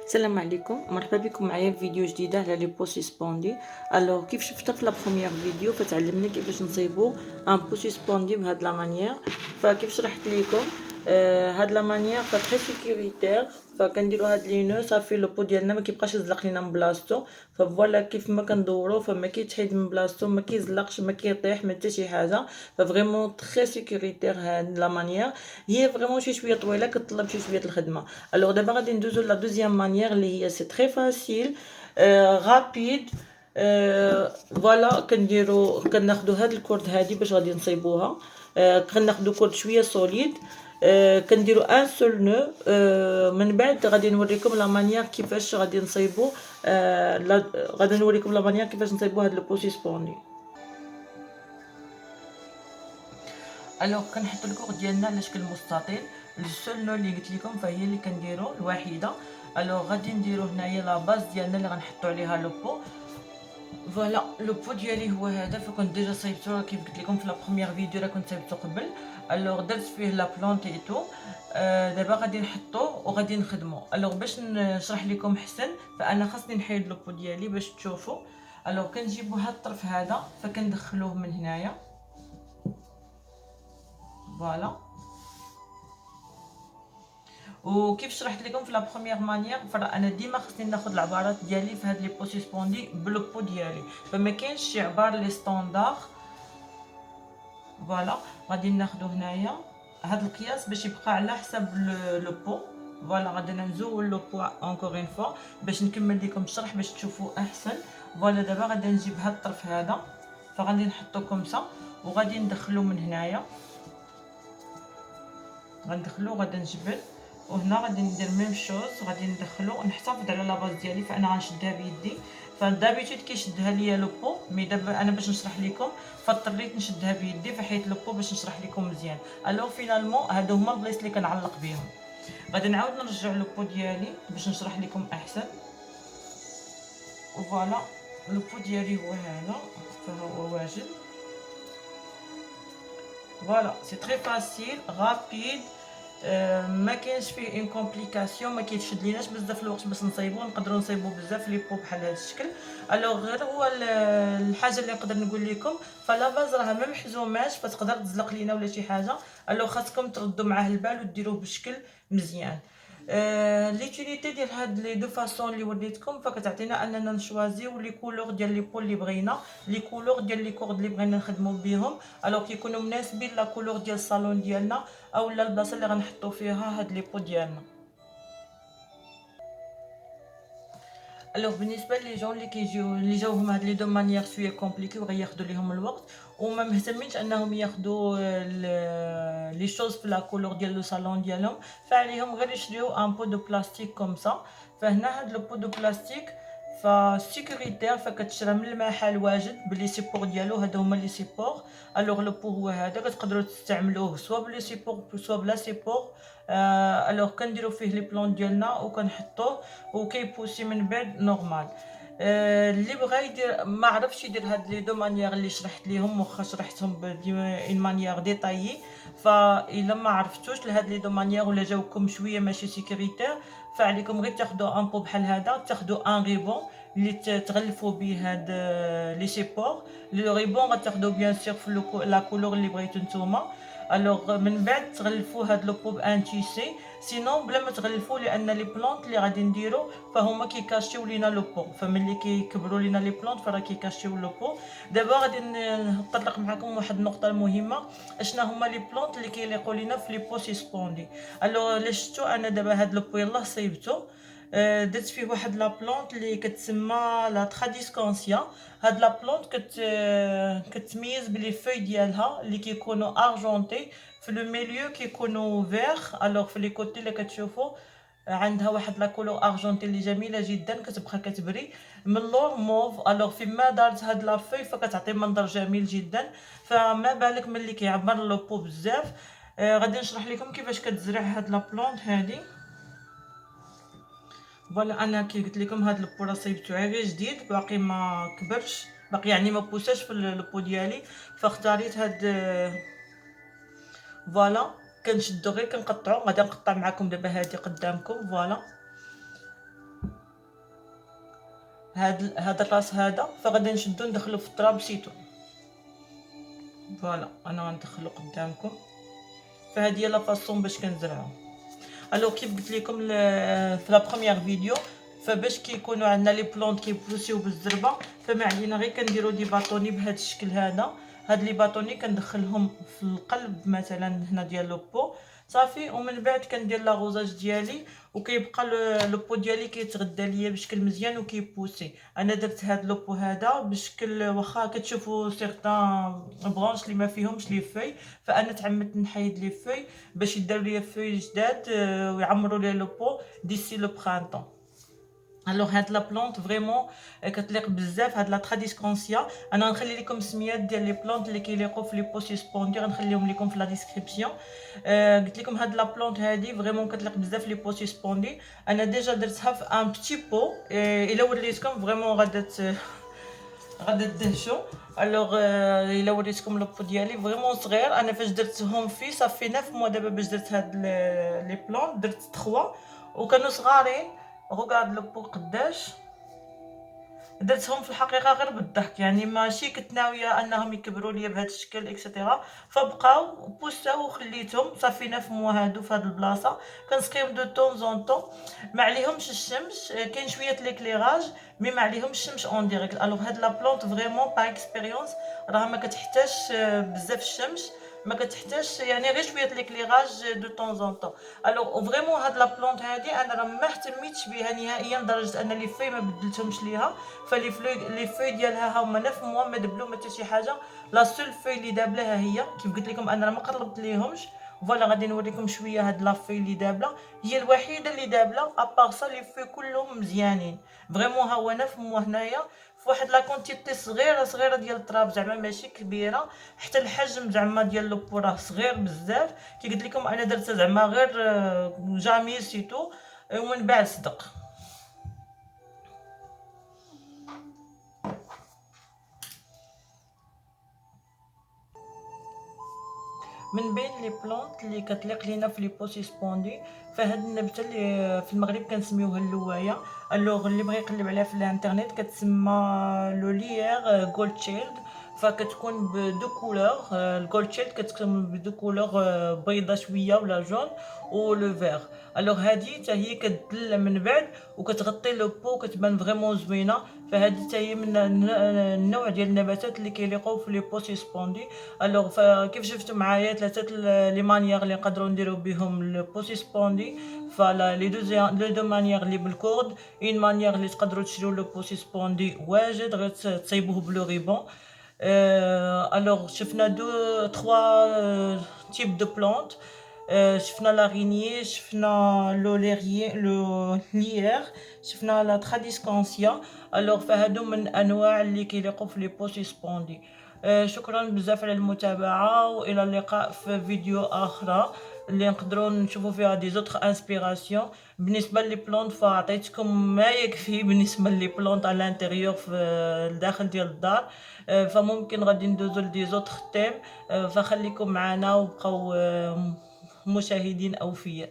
السلام عليكم، مرحبا بكم معايا في فيديو جديده على لي بو سيسبوندي. الوغ كيف شفنا في لا بروميير فيديو فتعلمنا كيفاش نصايبو ان بو سيسبوندي بهاد لا مانيير. فكيف شرحت لكم هاد لا مانيير تري سيكوريتير. فكنديرو هاد لي نو صافي لو بو ديالنا ما كيبقاش يزلق لينا من بلاصتو. فوالا كيف ما كندورو فما كيتحيد من بلاصتو، ما كيزلقش، ما كيطيح، ما حتى شي حاجه. ففريمون تري سيكوريتير هاد لا مانيير. هي فريمون شي شويه طويله كتطلب شي شويه الخدمه. الوغ دابا غادي ندوزو لا دوزيام مانيير اللي هي سي تري فاسيل رابيد. فوالا كناخدو هاد الكورد هادي باش غادي نصايبوها. كناخدو كورد شويه سوليد. كنديرو ان سول نو. من بعد غادي نوريكم لا مانيير كيفاش غادي نصايبو. غادي نوريكم لا مانيير كيفاش نصايبو هاد لو بوسي سبوندي. الوغ كنحطو الكور ديالنا على شكل مستطيل. السول نو اللي قلت لكم فهي اللي كنديرو الوحيده. الوغ غادي نديرو هنايا لا باز ديالنا اللي غنحطو عليها لو بو. فوالا لو بو ديالي هو هذا. فكنت ديجا صايبتو كيف قلت لكم في لا بروميير فيديو، راه كنت صايبتو قبل. الوغ درت فيه لا بلونط ايتو. دابا غادي نحطو وغادي نخدمو. الوغ باش نشرح لكم حسن فانا خاصني نحيد لو بو ديالي باش تشوفوا. الوغ كنجيبو هاد الطرف هذا فكندخلوه من هنايا. فوالا وكيف شرحت لكم في لا بروميير مانيير انا ديما خصني ناخذ العبارات ديالي في هاد لي بو سيسبوندي بلو بو ديالي، فما كاينش شي عبار لي ستاندار. فوالا غادي ناخذو هنايا هاد القياس باش يبقى على حسب لو بو. فوالا غادي نزول لو بو اونكور اون فوا باش نكمل لكم الشرح باش تشوفوا احسن. فوالا دابا غادي نجيب هاد الطرف هذا فغادي نحطو كومسا وغادي ندخلو من هنايا. غندخلو غادي نجبد وهنا غادي ندير ميم شوز. غادي ندخلو ونحتفظ على لاباز ديالي فانا غنشدها بيدي. فدابيتود كيشدها ليا لو بو، مي دابا انا باش نشرح لكم فاضطريت نشدها بيدي فحيت لو بو باش نشرح لكم مزيان. الو فينالمون هادو هما البلايص اللي كنعلق بهم. غادي نعاود نرجع لو بو ديالي باش نشرح لكم احسن. وفوالا لو بو ديالي هو هذا فهو واجد. فوالا سي تري فاسيل رابيد. ما كاينش فيه اون كومبليكاسيون، ما كيتشد ليناش بزاف الوقت باش نصايبو. نقدروا نصايبو بزاف لي بو بحال هذا الشكل. الوغ غير هو الحاجه اللي نقدر نقول لكم فلا باز راها ما محزوماش فتقدر تزلق لينا ولا شي حاجه. الوغ خاصكم تردوا معاه البال وديروه بشكل مزيان. ليتيليتي ديال هاد لي دو فاصون اللي وريتكم فكتعطينا اننا نشوازيو لي كولور ديال لي بول اللي بغينا، لي كولور ديال لي كورد اللي بغينا نخدمو بهم. الوغ كيكونوا مناسبين لا كولور ديال الصالون ديالنا اولا البلاصه اللي غنحطو فيها هاد لي بو ديالنا. الوغ بالنسبه لي جون اللي كيجيو اللي جاوهم هاد لي دو مانيير شويه كومبليكي وغياخدو ليهم الوقت وما مهتمينش انهم ياخدو لي شوز في لا كولور ديال لو صالون ديالهم، فعليهم غير يشريو ان بو دو بلاستيك كوم سا. فهنا هاد لو بو دو بلاستيك فسيكوريتير فكتشرى من المحل واجد بلي سيبور ديالو. هادو هما لي سيبور. الوغ لو بو هو هذا كتقدروا تستعملوه سوا بلي سيبور سوا بلا سيبور. الوغ كنديرو فيه لي بلون ديالنا وكنحطوه وكيبوسي من بعد نورمال. اللي بغى يدير ما عرفش يدير هاد لي دو مانيير اللي شرحت ليهم واخا شرحتهم اون مانيير ديتايي. فالا ما عرفتوش لهاد لي دو مانيير ولا جاوكم شويه ماشي سيكوريتير فعليكم غير تاخدو ان بو بحال هذا، تاخدو ان ريبون اللي تغلفوا به هاد لي سيبور. لو ريبون غتاخدو بيان سور في لا كولور اللي بغيتو نتوما. الوغ من بعد تغلفوا هاد لو بو بان تيسي سينون بلا ما تغلفوا لان لي بلونط اللي غادي نديرو فهما كيكاشيو لينا لو بو. فملي كيكبروا لينا لي بلونط فراه كيكاشيو لو بو. دابا غادي نطرق معكم واحد النقطه مهمه. اشنا هما لي بلونط اللي كيليقوا لينا في لي بو سيسبوندي. الوغ لا شفتو انا دابا هاد لو بو يلاه صايبتو. درت فيه واحد لا بلونط اللي كتسمى لا تراديسكونسيا. هاد لا بلونط كتميز بلي فوي ديالها اللي كيكونوا ارجونتي في لو ميليو كيكونوا فيغ. الوغ في لي كوتي اللي كتشوفوا عندها واحد لا كولور ارجونتي اللي جميله جدا كتبقى كتبري من اللور موف. الوغ فيما دارت هاد لا فوي فكتعطي منظر جميل جدا. فما بالك ملي كيعمر لو بو بزاف. غادي نشرح لكم كيفاش كتزرع هاد لا بلونط هادي. فوالا انا كي قلت لكم هاد البو راه صايبتو غير جديد باقي ما كبرش باقي يعني ما بوساش في البو ديالي فاختاريت هاد. فوالا كنشدو غير كنقطعو. غادي نقطع معكم دابا هادي قدامكم. فوالا هاد الراس هذا، فغادي نشدو ندخلو في التراب سيتو. فوالا انا غندخلو قدامكم. فهادي هي لا فاصون باش كنزرعو. الو كيف قلت لكم في لا بروميير فيديو، فباش كيكونوا عندنا لي بلونط كيبوسيو بالزربه، فما علينا غير كنديروا دي باطوني بهذا الشكل هذا. هاد لي باطوني كندخلهم في القلب مثلا هنا ديال لو بو صافي، ومن بعد كندير لاغوزاج ديالي، وكيبقى لو بو ديالي كيتغدى ليا بشكل مزيان وكيبوسي. انا درت هاد لو بو هذا بشكل، واخا كتشوفوا سيغتان برونش اللي ما فيهمش لي في، فانا تعمدت نحيد لي في باش يديروا لي في جداد ويعمروا لي لو بو ديسي لو برانطون. الوغ هاد لا بلونط فريمون كتليق بزاف. هاد لا تراديسكونسيا انا غنخلي لكم السميات ديال لي بلونط اللي كيليقوا في لي بو سسبوندي، غنخليهم لكم في لا ديسكريبسيون. قلت لكم هاد لا بلونط هادي فريمون كتليق بزاف لي بو سسبوندي. انا ديجا درتها في ان بتي بو، الا وريتكم فريمون غادا تدهشوا. الوغ الا وريتكم لو بو ديالي فريمون صغير، انا فاش درتهم فيه صافي 9 موا دابا باش درت هاد لي بلون، درت 3 وكانوا صغارين. غوغارد لو بو قداش درتهم في الحقيقه غير بالضحك، يعني ماشي كنت ناويه انهم يكبروا ليا بهذا الشكل اكسيتيرا، فبقاو بوساو وخليتهم صافي 9 موا هادو في هاد البلاصه. كنسقيهم دو طون زون طون، ما عليهمش الشمس، كاين شويه ليكليراج مي ما عليهمش الشمس اون ديريكت. الوغ هاد لا بلونط فريمون با اكسبيريونس راه ما كتحتاجش بزاف الشمس، ما كتحتاجش يعني غير شويه ليكليراج دو طون زون طون. الوغ فريمون هاد لا بلونط هادي انا راه ما اهتميتش بها نهائيا لدرجه ان لي في ما بدلتهمش ليها. فلي فوي ديالها هما 9 موا ما دبلو ما حتى شي حاجه. لا سول فوي اللي دابله هي كيف قلت لكم انا راه ما قربت ليهمش. فوالا غادي نوريكم شويه هاد لا فوي اللي دابله، هي الوحيده اللي دابله ابار سا لي فوي كلهم مزيانين. فريمون ها هو 9 موا هنايا فواحد لا كونتيتي صغيره ديال التراب، زعما ماشي كبيره. حتى الحجم زعما ديال لو راه صغير بزاف. كي قلت لكم انا درتها زعما غير جامي سيتو، ومن بعد صدق. من بين لي بلونط اللي كتليق لينا في لي بو سسبوندي، فهاد النبته اللي في المغرب كنسميوها اللوايه. الوغ اللي بغى يقلب عليها في الانترنت كتسمى لو ليير جولد شيلد. فكتكون بدو كولور، الجولد شيلد كتكون بدو كولور بيضه شويه ولا جون ولو فيغ. الوغ هادي حتى هي كتدلى من بعد وكتغطي لو بو، كتبان فريمون زوينه. فهادي حتى هي من النوع ديال النباتات اللي كيليقوا في لي بو سسبوندي. الوغ فكيف شفتوا معايا ثلاثه لي مانيير اللي نقدروا نديرو بهم لو بو سسبوندي. فلا لي دو مانيير اللي بالكورد، اون مانيير اللي تقدروا تشريو لو بو سسبوندي واجد غير تصايبوه بلو ريبون. الوغ شفنا تخوا تيب دو بلونط. شفنا لاغينيي، شفنا لو ليير، شفنا لا تراديسكونسيا. الوغ فهادو من انواع اللي كيليقوا في لي بو سسبوندي. شكرا بزاف على المتابعه، والى اللقاء في فيديو اخرى اللي نقدروا نشوفوا فيها دي زوتر انسبيراسيون. بالنسبه لي بلونط فعطيتكم ما يكفي بالنسبه لي بلونط على الانتيريور في الداخل ديال الدار. فممكن غادي ندوزو لدي زوتر تيم. فخليكم معنا وبقاو مشاهدين اوفياء.